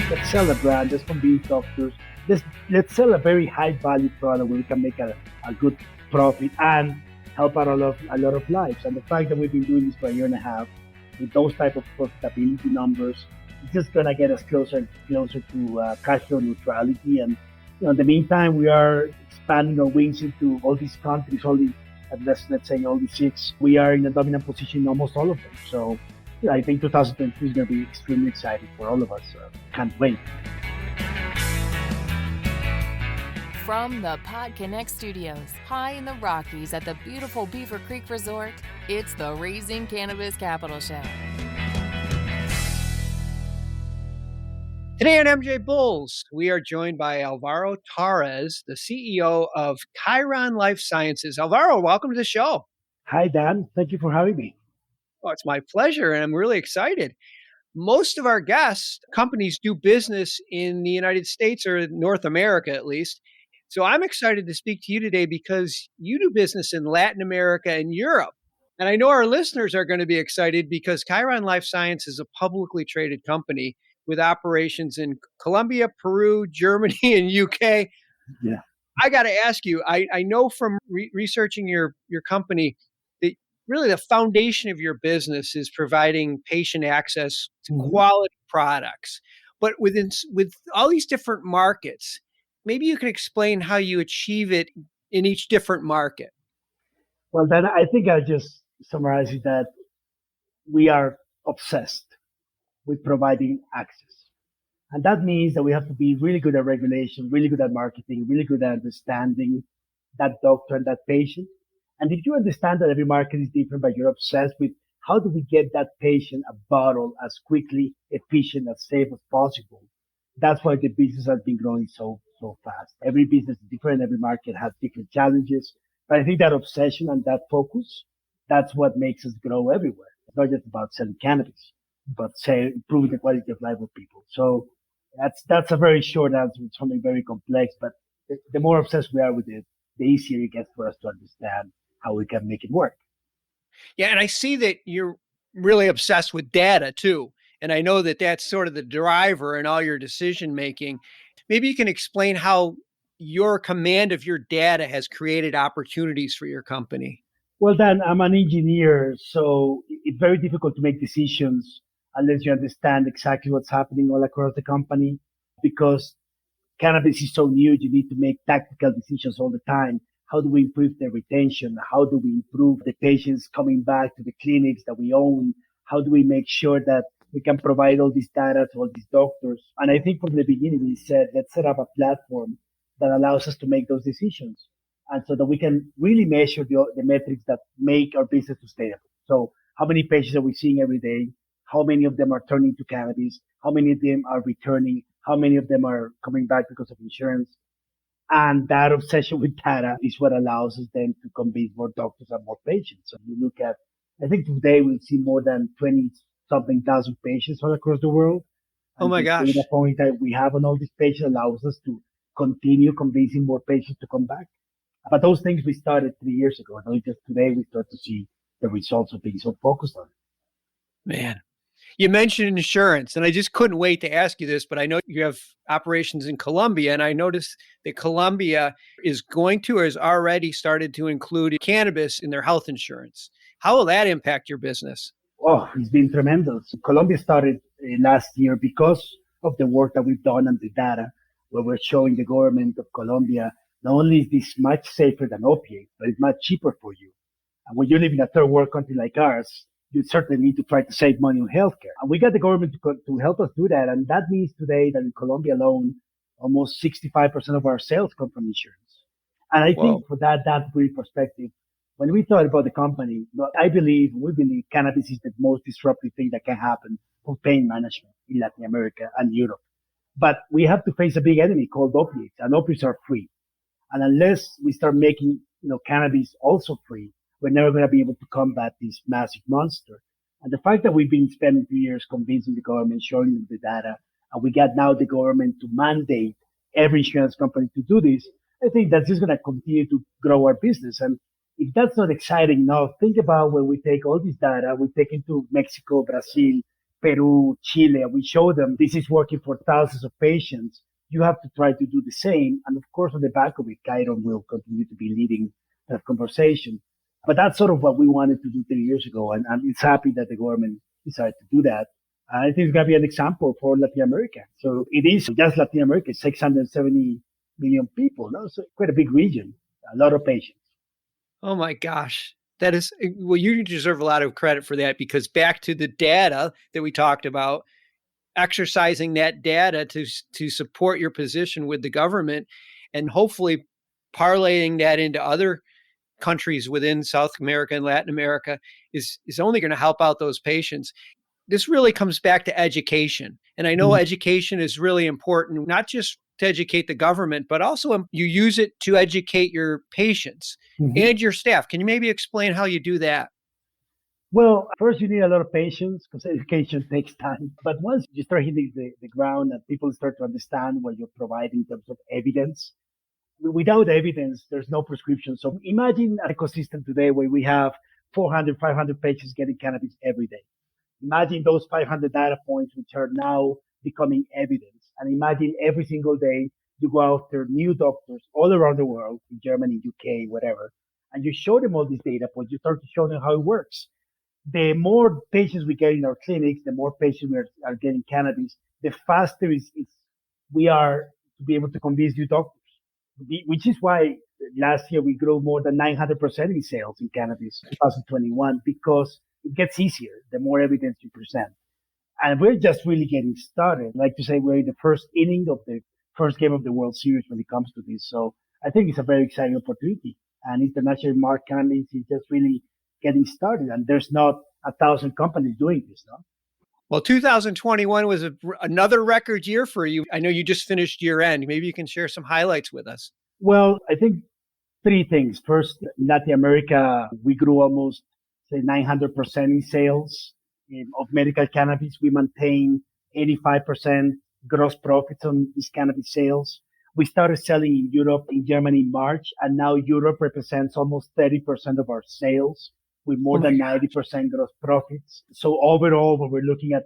let's sell a brand, let's convince doctors, let's sell a very high value product where we can make a good profit and help out a lot of lives. And the fact that we've been doing this for a year and a half with those type of profitability numbers, it's just gonna get us closer and closer to cash flow neutrality. And in the meantime, we are expanding our wings into all these countries. Let's say all the six. We are in a dominant position in almost all of them. So I think 2022 is going to be extremely exciting for all of us. Can't wait. From the PodConX studios, high in the Rockies at the beautiful Beaver Creek Resort, it's the Raising Cannabis Capital Show. Today on MJ Bulls, we are joined by Alvaro Torres, the CEO of khiron-life-science. Alvaro, welcome to the show. Hi, Dan. Thank you for having me. Oh, it's my pleasure, and I'm really excited. Most of our guest companies do business in the United States or North America, at least. So I'm excited to speak to you today because you do business in Latin America and Europe. And I know our listeners are going to be excited because khiron-life-science is a publicly traded company with operations in Colombia, Peru, Germany, and UK. Yeah. I got to ask you, I know from researching your company that really the foundation of your business is providing patient access to quality products. But with all these different markets, maybe you can explain how you achieve it in each different market. Well, then I think I'll just summarize it that we are obsessed with providing access. And that means that we have to be really good at regulation, really good at marketing, really good at understanding that doctor and that patient. And if you understand that every market is different, but you're obsessed with how do we get that patient a bottle as quickly, efficient, as safe as possible, that's why the business has been growing so fast. Every business is different. Every market has different challenges. But I think that obsession and that focus, that's what makes us grow everywhere. It's not just about selling cannabis, but improving the quality of life of people. So that's a very short answer. It's something very complex, but the more obsessed we are with it, the easier it gets for us to understand how we can make it work. Yeah, and I see that you're really obsessed with data too. And I know that that's sort of the driver in all your decision making. Maybe you can explain how your command of your data has created opportunities for your company. Well, Dan, I'm an engineer, so it's very difficult to make decisions unless you understand exactly what's happening all across the company. Because cannabis is so new, you need to make tactical decisions all the time. How do we improve the retention? How do we improve the patients coming back to the clinics that we own? How do we make sure that we can provide all this data to all these doctors? And I think from the beginning, we said, let's set up a platform that allows us to make those decisions. And so that we can really measure the metrics that make our business sustainable. So how many patients are we seeing every day? How many of them are turning to cannabis? How many of them are returning? How many of them are coming back because of insurance? And that obsession with data is what allows us then to convince more doctors and more patients. So you look at, I think today we'll see more than 20-something thousand patients all across the world. Oh my gosh. The data point that we have on all these patients allows us to continue convincing more patients to come back. But those things we started 3 years ago. And only just today we start to see the results of being so focused on it. Man, you mentioned insurance, and I just couldn't wait to ask you this, but I know you have operations in Colombia, and I noticed that Colombia is going to or has already started to include cannabis in their health insurance. How will that impact your business? Oh, it's been tremendous. Colombia started last year because of the work that we've done and the data, where we're showing the government of Colombia, not only is this much safer than opiates, but it's much cheaper for you. And when you live in a third world country like ours, you certainly need to try to save money on healthcare. And we got the government to help us do that. And that means today that in Colombia alone, almost 65% of our sales come from insurance. And I think for that brief perspective, when we thought about the company, we believe cannabis is the most disruptive thing that can happen for pain management in Latin America and Europe. But we have to face a big enemy called opiates, and opiates are free. And unless we start making, cannabis also free, we're never going to be able to combat this massive monster. And the fact that we've been spending 2 years convincing the government, showing them the data, and we got now the government to mandate every insurance company to do this, I think that's just going to continue to grow our business. And if that's not exciting enough, think about when we take all this data, we take it to Mexico, Brazil, Peru, Chile, and we show them this is working for thousands of patients. You have to try to do the same. And of course, on the back of it, Khiron will continue to be leading that conversation. But that's sort of what we wanted to do 3 years ago. And it's happy that the government decided to do that. I think it's going to be an example for Latin America. So it is just Latin America, 670 million people. No? So quite a big region, a lot of patients. Oh my gosh. That is, well, you deserve a lot of credit for that, because back to the data that we talked about, exercising that data to support your position with the government, and hopefully parlaying that into other countries within South America and Latin America is only going to help out those patients. This really comes back to education. And I know education is really important, not just to educate the government, but also you use it to educate your patients and your staff. Can you maybe explain how you do that? Well, first you need a lot of patience because education takes time. But once you start hitting the ground and people start to understand what you're providing in terms of evidence, without evidence, there's no prescription. So imagine an ecosystem today where we have 400, 500 patients getting cannabis every day. Imagine those 500 data points, which are now becoming evidence. And imagine every single day you go after new doctors all around the world, in Germany, UK, whatever, and you show them all these data points. You start to show them how it works. The more patients we get in our clinics, the more patients we are getting cannabis, the faster we are to be able to convince new doctors, which is why last year we grew more than 900% in sales in cannabis in 2021, because it gets easier the more evidence you present. And we're just really getting started. I like to say we're in the first inning of the first game of the World Series when it comes to this. So I think it's a very exciting opportunity. And international market cannabis is just really getting started. And there's not 1,000 companies doing this, no? Well, 2021 was another record year for you. I know you just finished year end. Maybe you can share some highlights with us. Well, I think three things. First, in Latin America, we grew almost, say, 900% in sales of medical cannabis. We maintain 85% gross profits on these cannabis sales. We started selling in Europe, in Germany in March, and now Europe represents almost 30% of our sales with more than 90% gross profits. So overall, when we're looking at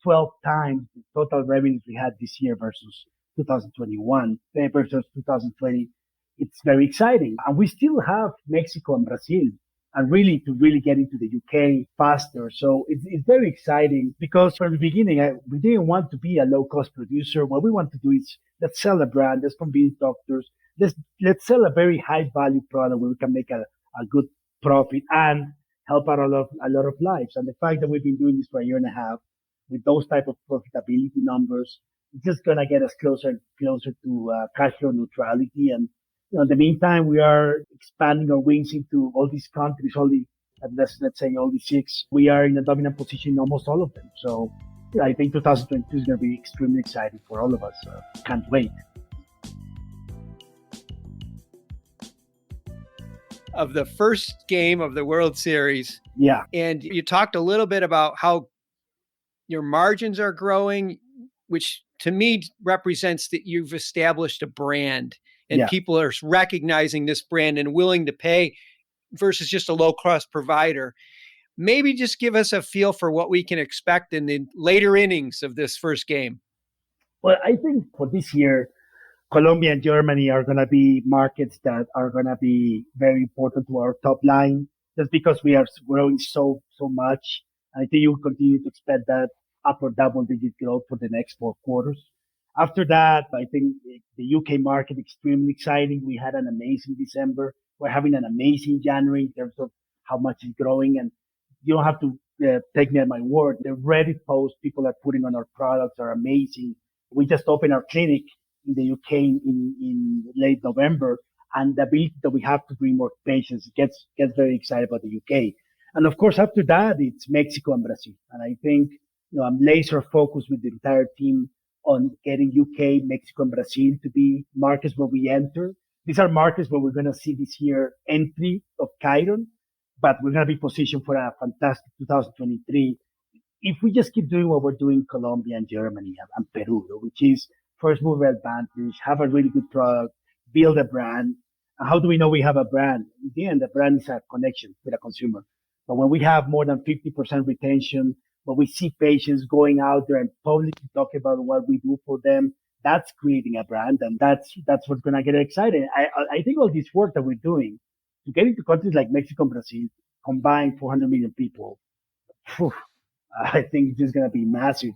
12 times the total revenues we had this year versus 2021 versus 2020, it's very exciting. And we still have Mexico and Brazil, and really to really get into the UK faster. So it's very exciting because from the beginning, we didn't want to be a low cost producer. What we want to do is let's sell a brand, let's convince doctors, let's sell a very high value product where we can make a good profit and help out a lot of lives. And the fact that we've been doing this for a year and a half with those type of profitability numbers, it's just going to get us closer and closer to cash flow neutrality. And in the meantime, we are expanding our wings into all these countries, let's say only 6. We are in a dominant position in almost all of them. So I think 2022 is going to be extremely exciting for all of us. Can't wait. Of the first game of the World Series. Yeah. And you talked a little bit about how your margins are growing, which to me represents that you've established a brand and people are recognizing this brand and willing to pay versus just a low cost provider. Maybe just give us a feel for what we can expect in the later innings of this first game. Well, I think for this year, Colombia and Germany are going to be markets that are going to be very important to our top line, just because we are growing so much. I think you will continue to expect that upper double-digit growth for the next 4 quarters. After that, I think the UK market extremely exciting. We had an amazing December. We're having an amazing January in terms of how much it's growing. And you don't have to take me at my word. The Reddit posts people are putting on our products are amazing. We just opened our clinic in the UK in late November, and the ability that we have to bring more patients gets very excited about the UK. And of course, after that, it's Mexico and Brazil. And I think, I'm laser focused with the entire team on getting UK, Mexico, and Brazil to be markets where we enter. These are markets where we're going to see this year entry of Khiron, but we're going to be positioned for a fantastic 2023 if we just keep doing what we're doing in Colombia and Germany and Peru, which is first mover advantage, have a really good product, build a brand. And how do we know we have a brand? In the end, the brand is a connection with a consumer. But when we have more than 50% retention, When we see patients going out there and publicly talking about what we do for them, that's creating a brand, and that's what's gonna get excited. I think all this work that we're doing to get into countries like Mexico and Brazil, combined 400 million people, phew, I think it's just gonna be massive.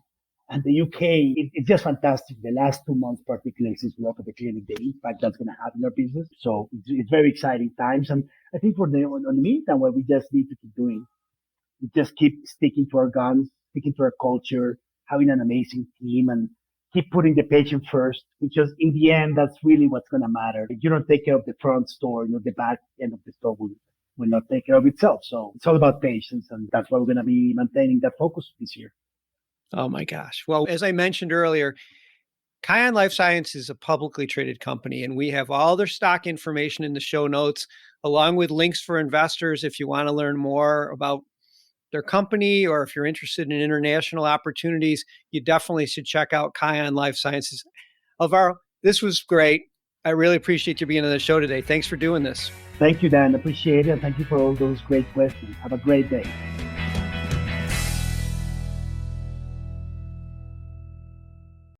And the UK, it's just fantastic. The last 2 months, particularly since we opened the clinic, the impact that's gonna have in our business. So it's very exciting times, and I think on the meantime, what we just need to keep doing, we just keep sticking to our guns, sticking to our culture, having an amazing team, and keep putting the patient first, because in the end, that's really what's going to matter. If you don't take care of the front store, the back end of the store will not take care of itself. So it's all about patients, and that's why we're going to be maintaining that focus this year. Oh my gosh. Well, as I mentioned earlier, khiron-life-science is a publicly traded company, and we have all their stock information in the show notes, along with links for investors if you want to learn more about their company, or if you're interested in international opportunities, you definitely should check out khiron-life-sciences. Alvaro, this was great. I really appreciate you being on the show today. Thanks for doing this. Thank you, Dan. Appreciate it. And thank you for all those great questions. Have a great day.